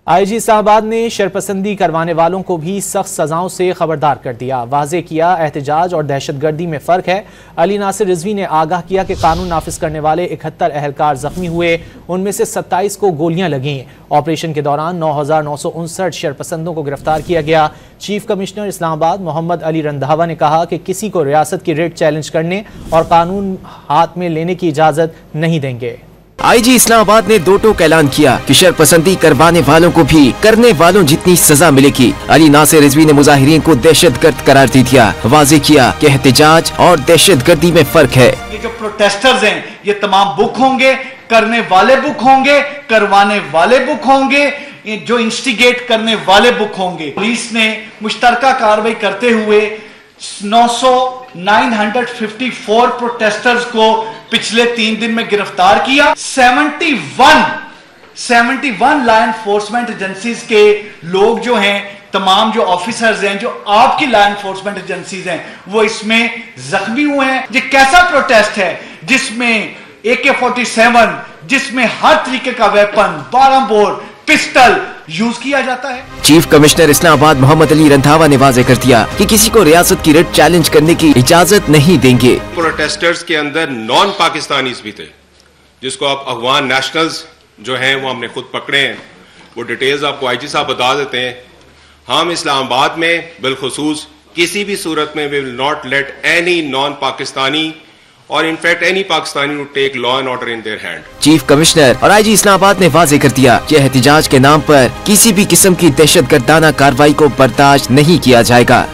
IG Islamabad ने शरपसंदी करवाने वालों को भी सख्त सजाओं से खबरदार कर दिया। वाज़े किया एहतजाज और दहशतगर्दी में फ़र्क है। अली नासिर रिजवी ने आगाह किया कि कानून नाफिज करने वाले 71 अहलकार जख्मी हुए, उनमें से 27 को गोलियां लगी। ऑपरेशन के दौरान 9,959 शरपसंदों को गिरफ्तार किया गया। चीफ कमिश्नर इस्लामाबाद मोहम्मद अली रंधावा ने कहा कि किसी को रियासत की रेट चैलेंज करने और कानून हाथ में लेने की इजाज़त नहीं देंगे। आईजी इस्लामाबाद ने दो टोक ऐलान किया कि शरपसंदी करवाने वालों को भी करने वालों जितनी सजा मिलेगी। अली नासिर रिजवी ने मुजाहिरीन को दहशतगर्द करार दे दिया। वाज़े किया कि एहतजाज और दहशतगर्दी में फर्क है। ये जो प्रोटेस्टर्स हैं ये तमाम बुक होंगे, करने वाले बुक होंगे, करवाने वाले बुक होंगे, जो इंस्टिगेट करने वाले बुक होंगे। पुलिस ने मुश्तरका कार्रवाई करते हुए 954 प्रोटेस्टर्स को पिछले 3 दिन में गिरफ्तार किया। 71 लॉ एनफोर्समेंट एजेंसीज के लोग जो हैं, तमाम जो ऑफिसर्स हैं, जो आपकी लॉ एनफोर्समेंट एजेंसीज हैं, वो इसमें जख्मी हुए हैं। ये कैसा प्रोटेस्ट है जिसमें AK-47, जिसमें हर तरीके का वेपन, 12 बोर, पिस्टल यूज किया जाता है। चीफ कमिश्नर इस्लामाबाद मोहम्मद अली रंधावा ने वाज़े कर दिया कि किसी को रियासत की रेट चैलेंज करने की इजाजत नहीं देंगे। प्रोटेस्टर्स के अंदर नॉन पाकिस्तानीज भी थे, जिसको आप अफगान नेशनल्स जो हैं वो हमने खुद पकड़े हैं। वो डिटेल्स आपको आईजी साहब बता देते हैं। हम इस्लामाबाद में बिलखुसूस किसी भी सूरत में we will not let any non Pakistani और in fact any Pakistani to take law and order in their hand. Chief commissioner और आईजी इस्लामाबाद ने वाज़े कर दिया कि एहतजाज के नाम पर किसी भी किस्म की दहशतगर्दाना कार्रवाई को बर्दाश्त नहीं किया जाएगा।